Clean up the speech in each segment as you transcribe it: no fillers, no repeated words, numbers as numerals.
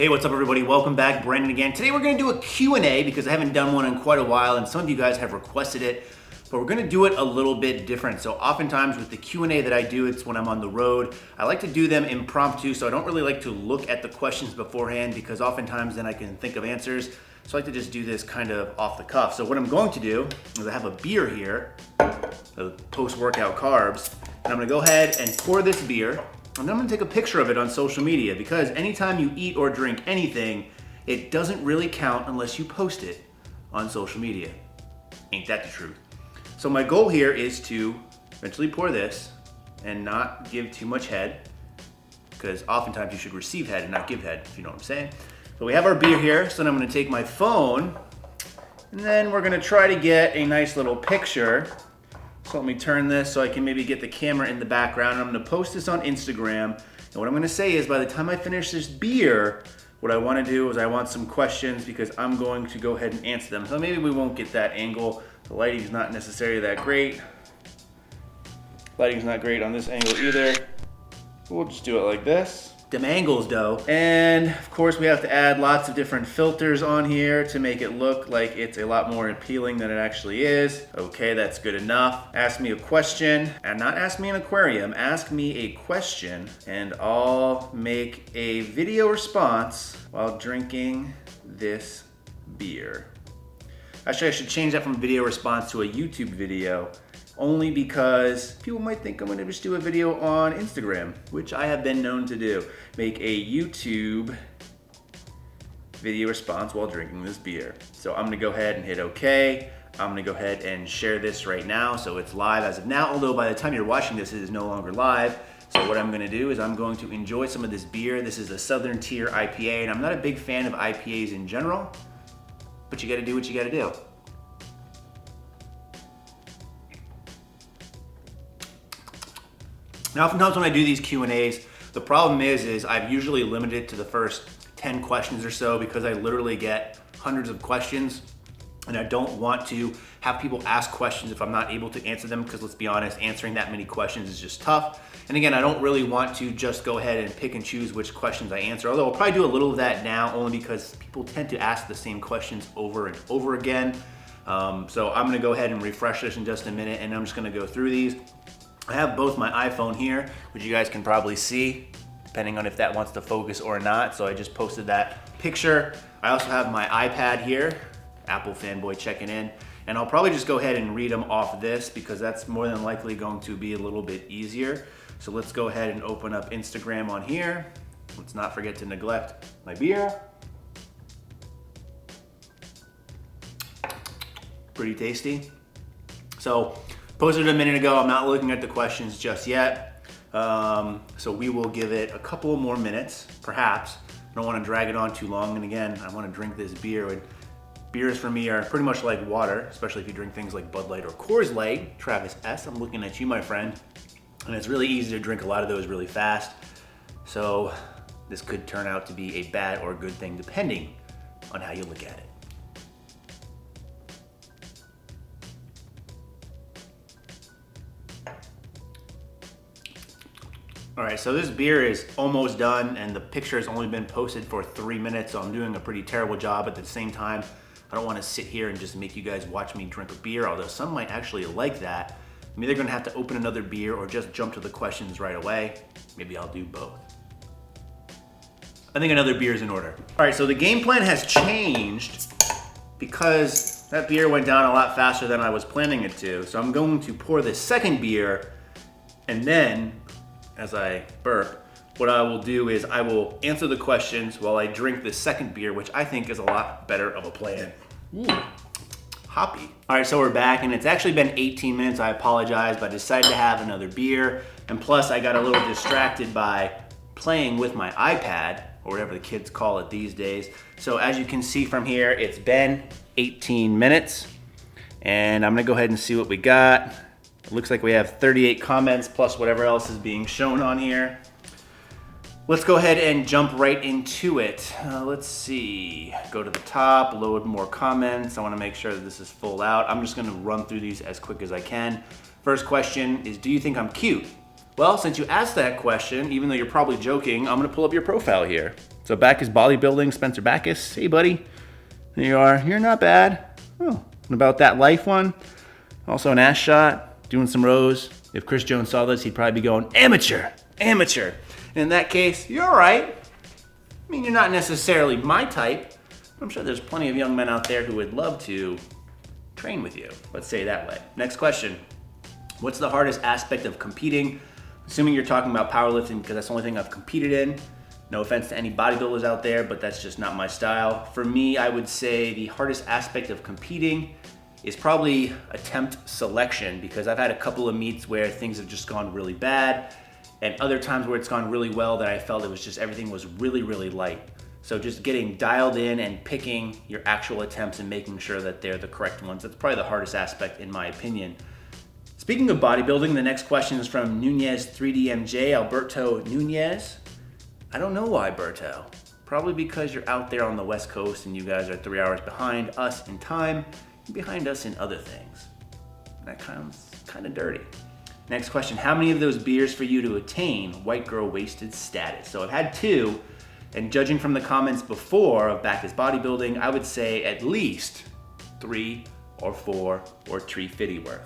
Hey, what's up everybody? Welcome back, Brandon again. Today we're gonna do a Q&A because I haven't done one in quite a while and some of you guys have requested it, but we're gonna do it a little bit different. So oftentimes with the Q&A that I do, it's when I'm on the road. I like to do them impromptu, so I don't really like to look at the questions beforehand because oftentimes then I can think of answers. So I like to just do this kind of off the cuff. So what I'm going to do is I have a beer here, the post-workout carbs, and I'm gonna go ahead and pour this beer. And then I'm gonna take a picture of it on social media because anytime you eat or drink anything, it doesn't really count unless you post it on social media. Ain't that the truth? So my goal here is to eventually pour this and not give too much head, because oftentimes you should receive head and not give head, if you know what I'm saying. So we have our beer here, so then I'm gonna take my phone and then we're gonna try to get a nice little picture. So let me turn this so I can maybe get the camera in the background. I'm gonna post this on Instagram. And what I'm gonna say is by the time I finish this beer, what I wanna do is I want some questions because I'm going to go ahead and answer them. So maybe we won't get that angle. The lighting's not necessarily that great. Lighting's not great on this angle either. We'll just do it like this. Them angles though. And of course we have to add lots of different filters on here to make it look like it's a lot more appealing than it actually is. Okay, that's good enough. Ask me a question, and not ask me an aquarium, ask me a question and I'll make a video response while drinking this beer. Actually, I should change that from video response to a YouTube video, only because people might think I'm gonna just do a video on Instagram, which I have been known to do. Make a YouTube video response while drinking this beer. So I'm gonna go ahead and hit okay. I'm gonna go ahead and share this right now. So it's live as of now, although by the time you're watching this, it is no longer live. So what I'm gonna do is I'm going to enjoy some of this beer. This is a Southern Tier IPA, and I'm not a big fan of IPAs in general, but you gotta do what you gotta do. Now, oftentimes when I do these Q&As, the problem is I've usually limited it to the first 10 questions or so because I literally get hundreds of questions and I don't want to have people ask questions if I'm not able to answer them, because let's be honest, answering that many questions is just tough. And again, I don't really want to just go ahead and pick and choose which questions I answer, although I'll probably do a little of that now only because people tend to ask the same questions over and over again. So I'm gonna go ahead and refresh this in just a minute and I'm just gonna go through these. I have both my iPhone here, which you guys can probably see, depending on if that wants to focus or not. So I just posted that picture. I also have my iPad here, Apple fanboy checking in. And I'll probably just go ahead and read them off this because that's more than likely going to be a little bit easier. So let's go ahead and open up Instagram on here. Let's not forget to neglect my beer. Pretty tasty. So, posted it a minute ago. I'm not looking at the questions just yet. So we will give it a couple more minutes, perhaps. I don't want to drag it on too long. And again, I want to drink this beer. And beers for me are pretty much like water, especially if you drink things like Bud Light or Coors Light. Travis S., I'm looking at you, my friend. And it's really easy to drink a lot of those really fast. So this could turn out to be a bad or good thing, depending on how you look at it. All right, so this beer is almost done and the picture has only been posted for 3 minutes, so I'm doing a pretty terrible job. At the same time, I don't want to sit here and just make you guys watch me drink a beer, although some might actually like that. I'm either gonna have to open another beer or just jump to the questions right away. Maybe I'll do both. I think another beer is in order. All right, so the game plan has changed because that beer went down a lot faster than I was planning it to. So I'm going to pour this second beer and then, as I burp, what I will do is I will answer the questions while I drink the second beer, which I think is a lot better of a plan. Ooh, hoppy. All right, so we're back and it's actually been 18 minutes. I apologize, but I decided to have another beer. And plus I got a little distracted by playing with my iPad, or whatever the kids call it these days. So as you can see from here, it's been 18 minutes and I'm gonna go ahead and see what we got. It looks like we have 38 comments plus whatever else is being shown on here. Let's go ahead and jump right into it. Let's see, go to the top, load more comments. I wanna make sure that this is full out. I'm just gonna run through these as quick as I can. First question is, do you think I'm cute? Well, since you asked that question, even though you're probably joking, I'm gonna pull up your profile here. So Backus Bodybuilding, Spencer Backus. Hey buddy, there you are. You're not bad. Oh, and about that life one, also an ass shot, doing some rows. If Chris Jones saw this, he'd probably be going, amateur, amateur. And in that case, you're all right. I mean, you're not necessarily my type. I'm sure there's plenty of young men out there who would love to train with you. Let's say it that way. Next question. What's the hardest aspect of competing? Assuming you're talking about powerlifting because that's the only thing I've competed in. No offense to any bodybuilders out there, but that's just not my style. For me, I would say the hardest aspect of competing is probably attempt selection, because I've had a couple of meets where things have just gone really bad, and other times where it's gone really well that I felt it was just everything was really, really light. So just getting dialed in and picking your actual attempts and making sure that they're the correct ones. That's probably the hardest aspect in my opinion. Speaking of bodybuilding, the next question is from Nunez 3DMJ, Alberto Nunez. I don't know why, Berto. Probably because you're out there on the West Coast and you guys are 3 hours behind us in time and behind us in other things. That sounds kind of dirty. Next question, how many of those beers for you to attain white girl wasted status? So I've had 2, and judging from the comments before of Backus Bodybuilding, I would say at least 3 or 4 or 350 worth.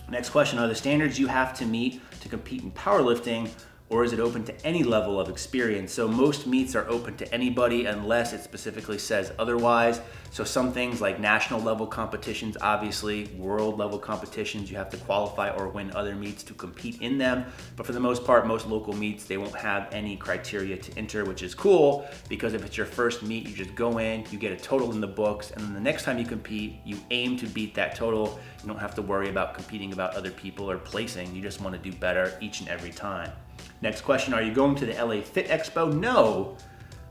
Next question, are the standards you have to meet to compete in powerlifting, or is it open to any level of experience? So most meets are open to anybody unless it specifically says otherwise. So some things like national level competitions, obviously, world level competitions, you have to qualify or win other meets to compete in them. But for the most part, most local meets, they won't have any criteria to enter, which is cool, because if it's your first meet, you just go in, you get a total in the books, and then the next time you compete, you aim to beat that total. You don't have to worry about competing about other people or placing. You just want to do better each and every time. Next question, are you going to the LA Fit Expo? No,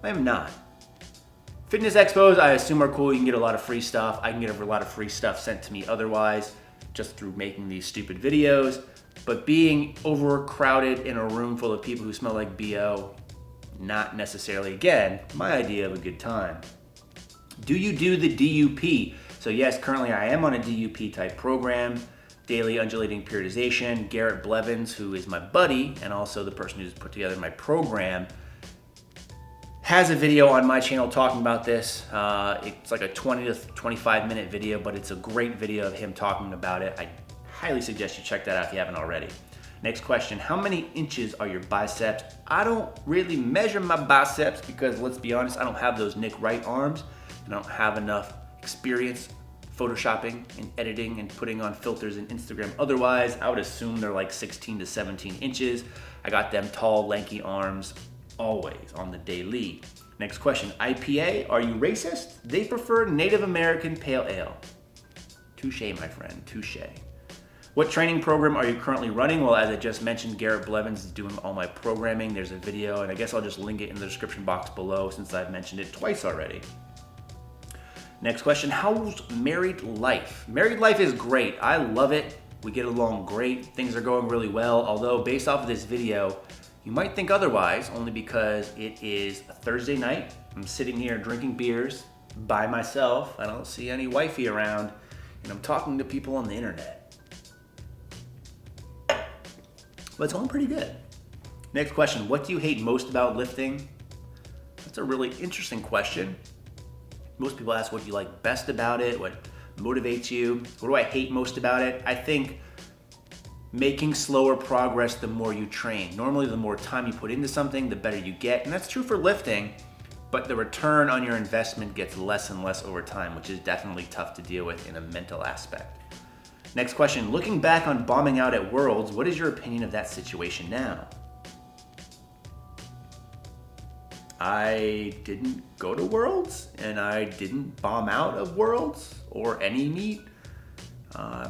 I am not. Fitness expos, I assume, are cool. You can get a lot of free stuff. I can get a lot of free stuff sent to me otherwise, just through making these stupid videos. But being overcrowded in a room full of people who smell like BO, not necessarily, again, my idea of a good time. Do you do the DUP? So yes, currently I am on a DUP type program. Daily undulating periodization. Garrett Blevins, who is my buddy and also the person who's put together my program, has a video on my channel talking about this. It's like a 20 to 25 minute video, but it's a great video of him talking about it. I highly suggest you check that out if you haven't already. Next question, how many inches are your biceps? I don't really measure my biceps because, let's be honest, I don't have those Nick Wright arms and I don't have enough experience photoshopping and editing and putting on filters in Instagram. Otherwise, I would assume they're like 16 to 17 inches. I got them tall, lanky arms always on the daily. Next question, IPA, are you racist? They prefer Native American Pale Ale. Touche, my friend, touche. What training program are you currently running? Well, as I just mentioned, Garrett Blevins is doing all my programming. There's a video, and I guess I'll just link it in the description box below since I've mentioned it twice already. Next question, how's married life? Married life is great. I love it. We get along great. Things are going really well. Although based off of this video, you might think otherwise, only because it is a Thursday night. I'm sitting here drinking beers by myself. I don't see any wifey around, and I'm talking to people on the internet. But it's going pretty good. Next question, what do you hate most about lifting? That's a really interesting question. Most people ask what you like best about it, what motivates you. What do I hate most about it? I think making slower progress the more you train. Normally, the more time you put into something, the better you get. And that's true for lifting, but the return on your investment gets less and less over time, which is definitely tough to deal with in a mental aspect. Next question, looking back on bombing out at Worlds, what is your opinion of that situation now? I didn't go to Worlds, and I didn't bomb out of Worlds or any meet.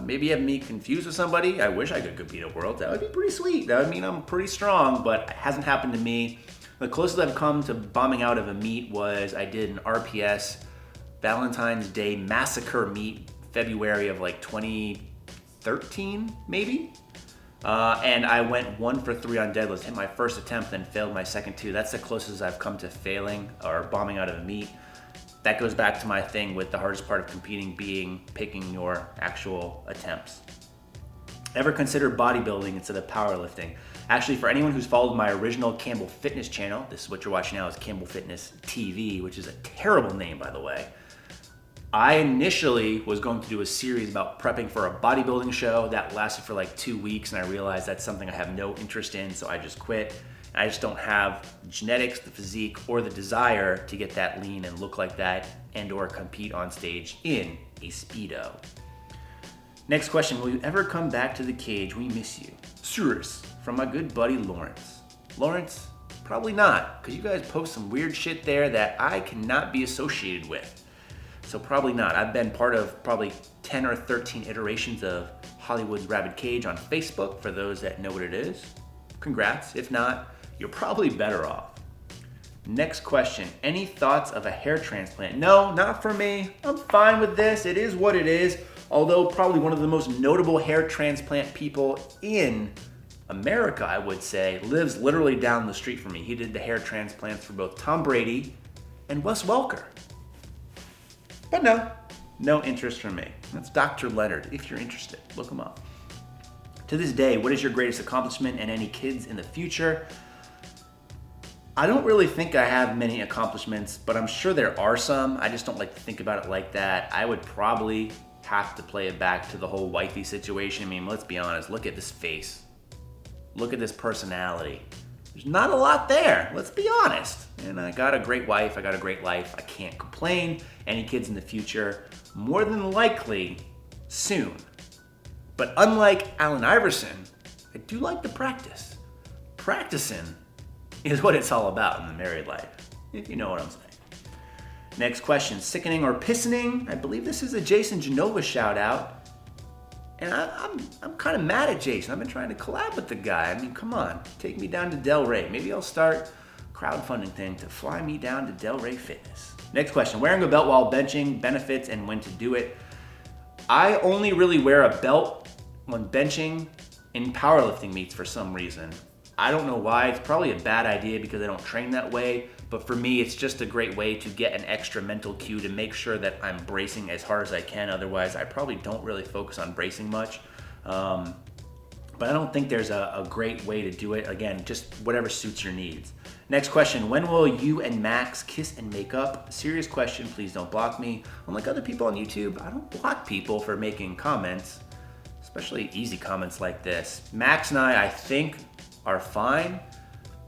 Maybe have me confused with somebody. I wish I could compete at Worlds. That would be pretty sweet. That would mean I'm pretty strong, but it hasn't happened to me. The closest I've come to bombing out of a meet was I did an RPS Valentine's Day Massacre meet, February of like 2013, maybe? And I went 1 for 3 on deadlifts, hit my first attempt, then failed my second 2. That's the closest I've come to failing or bombing out of a meet. That goes back to my thing with the hardest part of competing being picking your actual attempts. Ever consider bodybuilding instead of powerlifting? Actually, for anyone who's followed my original Campbell Fitness channel, this is what you're watching now is Campbell Fitness TV, which is a terrible name, by the way. I initially was going to do a series about prepping for a bodybuilding show that lasted for like 2 weeks, and I realized that's something I have no interest in, so I just quit. I just don't have genetics, the physique, or the desire to get that lean and look like that and or compete on stage in a Speedo. Next question, will you ever come back to the cage? We miss you. Cyrus, from my good buddy Lawrence. Lawrence, probably not, because you guys post some weird shit there that I cannot be associated with. So probably not. I've been part of probably 10 or 13 iterations of Hollywood's Rabid Cage on Facebook, for those that know what it is. Congrats. If not, you're probably better off. Next question, any thoughts of a hair transplant? No, not for me. I'm fine with this. It is what it is. Although probably one of the most notable hair transplant people in America, I would say, lives literally down the street from me. He did the hair transplants for both Tom Brady and Wes Welker. But no interest from me. That's Dr. Leonard. If you're interested, look him up. To this day, what is your greatest accomplishment and any kids in the future? I don't really think I have many accomplishments, but I'm sure there are some. I just don't like to think about it like that. I would probably have to play it back to the whole wifey situation. I mean, let's be honest. Look at this face. Look at this personality. There's not a lot there. Let's be honest. And I got a great wife. I got a great life. I can't complain. Any kids in the future? More than likely, soon. But unlike Allen Iverson, I do like to practice. Practicing is what it's all about in the married life, if you know what I'm saying. Next question, sickening or pissening? I believe this is a Jason Genova shout out. And I'm kind of mad at Jason. I've been trying to collab with the guy. I mean, come on, take me down to Delray. Maybe I'll start a crowdfunding thing to fly me down to Delray Fitness. Next question, wearing a belt while benching, benefits and when to do it. I only really wear a belt when benching in powerlifting meets for some reason. I don't know why. It's probably a bad idea because I don't train that way. But for me, it's just a great way to get an extra mental cue to make sure that I'm bracing as hard as I can. Otherwise, I probably don't really focus on bracing much. But I don't think there's a great way to do it. Again, just whatever suits your needs. Next question, when will you and Max kiss and make up? Serious question, please don't block me. Unlike other people on YouTube, I don't block people for making comments, especially easy comments like this. Max and I think, are fine.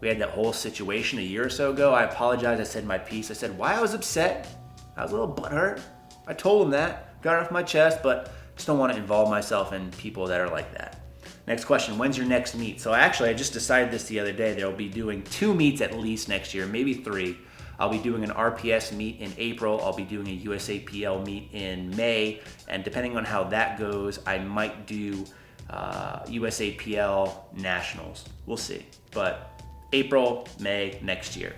We had that whole situation a year or so ago. I apologize, I said my piece. I said why I was upset. I was a little butthurt. I told him that, got it off my chest, but just don't want to involve myself in people that are like that. Next question, when's your next meet? So actually, I just decided this the other day. They'll be doing 2 meets at least next year, maybe 3. I'll be doing an RPS meet in April. I'll be doing a USAPL meet in May. And depending on how that goes, I might do USAPL Nationals. We'll see. But April, May, next year.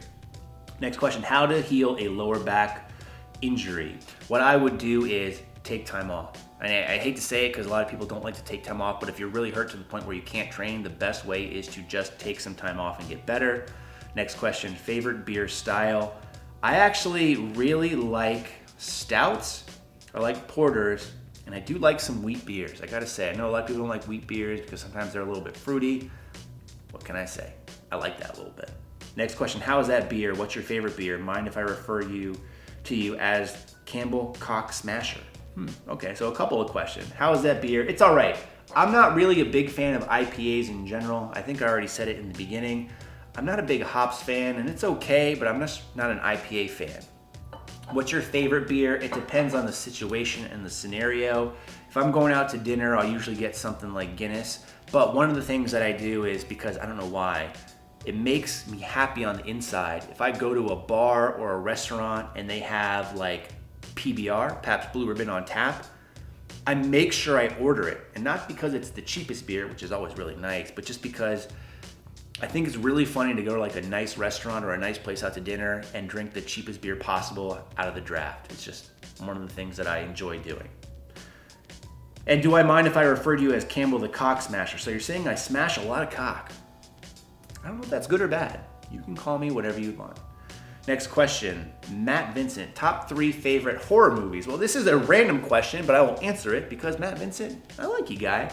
Next question, how to heal a lower back injury. What I would do is take time off. And I hate to say it because a lot of people don't like to take time off, but if you're really hurt to the point where you can't train, the best way is to just take some time off and get better. Next question, favorite beer style. I actually really like stouts. I like porters, and I do like some wheat beers. I gotta say, I know a lot of people don't like wheat beers because sometimes they're a little bit fruity. What can I say? I like that a little bit. Next question, how is that beer? What's your favorite beer? Mind if I refer to you as Campbell Cock Smasher? Okay, so a couple of questions. How is that beer? It's all right. I'm not really a big fan of IPAs in general. I think I already said it in the beginning. I'm not a big hops fan, and it's okay, but I'm just not an IPA fan. What's your favorite beer? It depends on the situation and the scenario. If I'm going out to dinner, I'll usually get something like Guinness. But one of the things that I do is, because I don't know why, it makes me happy on the inside. If I go to a bar or a restaurant and they have like PBR, Pabst Blue Ribbon on tap, I make sure I order it. And not because it's the cheapest beer, which is always really nice, but just because I think it's really funny to go to like a nice restaurant or a nice place out to dinner and drink the cheapest beer possible out of the draft. It's just one of the things that I enjoy doing. And do I mind if I refer to you as Campbell the Cock Smasher? So you're saying I smash a lot of cock. I don't know if that's good or bad. You can call me whatever you want. Next question, Matt Vincent, top 3 favorite horror movies. Well, this is a random question, but I will answer it because Matt Vincent, I like you, guy.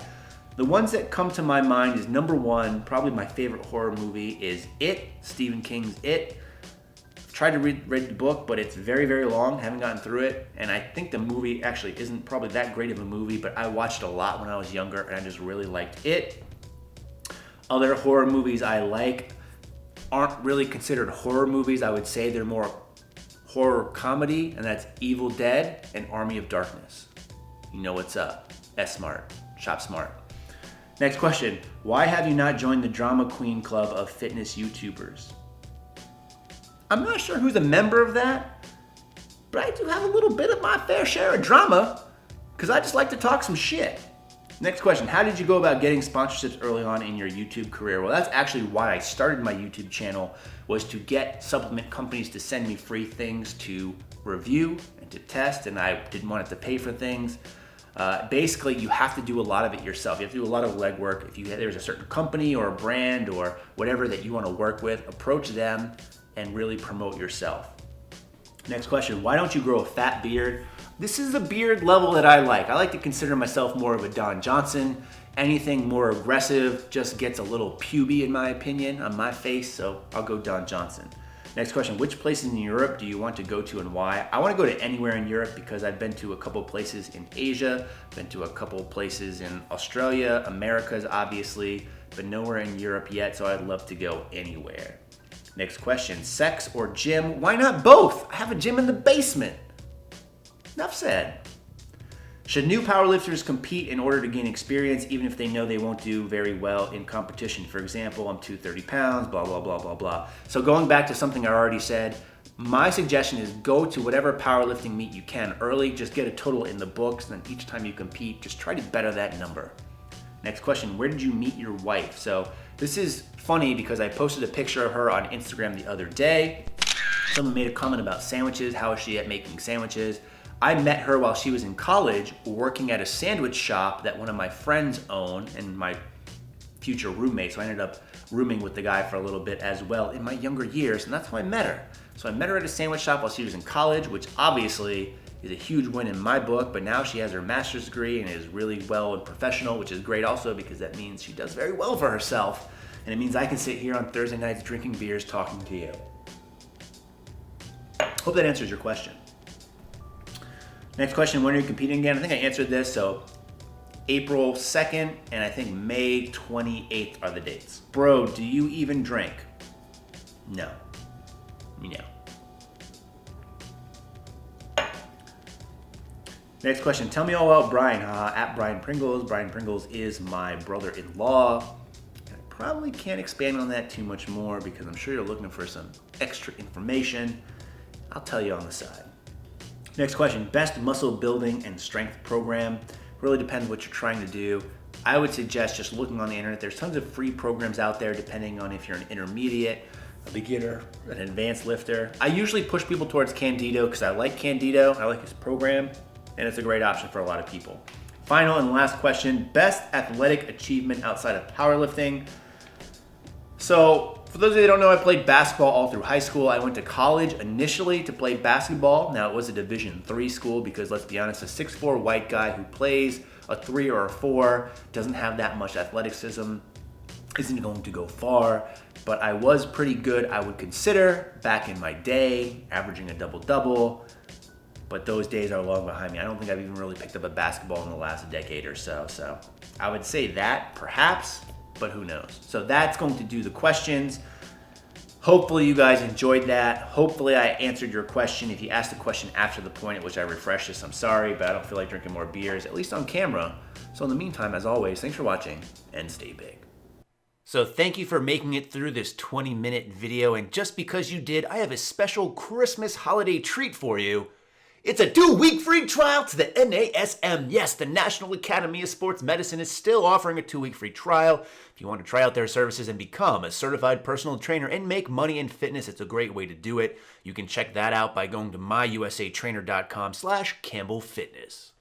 The ones that come to my mind is number one, probably my favorite horror movie is It, Stephen King's It. I've tried to read the book, but it's very, very long. Haven't gotten through it. And I think the movie actually isn't probably that great of a movie, but I watched a lot when I was younger and I just really liked it. Other horror movies I like aren't really considered horror movies. I would say they're more horror comedy, and that's Evil Dead and Army of Darkness. You know what's up. S-Smart. Shop smart. Next question. Why have you not joined the Drama Queen Club of fitness YouTubers? I'm not sure who's a member of that, but I do have a little bit of my fair share of drama because I just like to talk some shit. Next question. How did you go about getting sponsorships early on in your YouTube career? Well, that's actually why I started my YouTube channel, was to get supplement companies to send me free things to review and to test, and I didn't want it to pay for things. Basically, you have to do a lot of it yourself. You have to do a lot of legwork. If there's a certain company or a brand or whatever that you want to work with, approach them and really promote yourself. Next question. Why don't you grow a fat beard? This is a beard level that I like. I like to consider myself more of a Don Johnson. Anything more aggressive just gets a little puby, in my opinion, on my face, so I'll go Don Johnson. Next question, which places in Europe do you want to go to and why? I want to go to anywhere in Europe because I've been to a couple places in Asia, been to a couple places in Australia, Americas obviously, but nowhere in Europe yet, so I'd love to go anywhere. Next question, sex or gym? Why not both? I have a gym in the basement. Enough said. Should new powerlifters compete in order to gain experience even if they know they won't do very well in competition? For example, I'm 230 pounds, blah, blah, blah, blah, blah. So going back to something I already said, my suggestion is go to whatever powerlifting meet you can early, just get a total in the books, and then each time you compete, just try to better that number. Next question, where did you meet your wife? So this is funny because I posted a picture of her on Instagram the other day. Someone made a comment about sandwiches, how is she at making sandwiches? I met her while she was in college working at a sandwich shop that one of my friends owned and my future roommate. So I ended up rooming with the guy for a little bit as well in my younger years, and that's how I met her. So I met her at a sandwich shop while she was in college, which obviously is a huge win in my book, but now she has her master's degree and is really well and professional, which is great also because that means she does very well for herself, and it means I can sit here on Thursday nights drinking beers talking to you. Hope that answers your question. Next question, when are you competing again? I think I answered this, so April 2nd and I think May 28th are the dates. Bro, do you even drink? No. No. Next question, tell me all about Brian. At Brian Pringles. Brian Pringles is my brother-in-law. I probably can't expand on that too much more because I'm sure you're looking for some extra information. I'll tell you on the side. Next question, best muscle building and strength program. Really depends what you're trying to do. I would suggest just looking on the internet. There's tons of free programs out there depending on if you're an intermediate, a beginner, an advanced lifter. I usually push people towards Candido because I like Candido. I like his program and it's a great option for a lot of people. Final and last question, best athletic achievement outside of powerlifting. So for those of you that don't know, I played basketball all through high school. I went to college initially to play basketball. Now it was a Division III school because let's be honest, a 6'4" white guy who plays a 3 or a 4 doesn't have that much athleticism, isn't going to go far, but I was pretty good, I would consider, back in my day, averaging a double-double, but those days are long behind me. I don't think I've even really picked up a basketball in the last decade or so, so I would say that, perhaps, but who knows. So that's going to do the questions. Hopefully you guys enjoyed that. Hopefully I answered your question. If you asked a question after the point at which I refreshed this, I'm sorry, but I don't feel like drinking more beers, at least on camera. So in the meantime, as always, thanks for watching and stay big. So thank you for making it through this 20-minute video. And just because you did, I have a special Christmas holiday treat for you. It's a 2-week free trial to the NASM. Yes, the National Academy of Sports Medicine is still offering a 2-week free trial. If you want to try out their services and become a certified personal trainer and make money in fitness, it's a great way to do it. You can check that out by going to myusatrainer.com/CampbellFitness.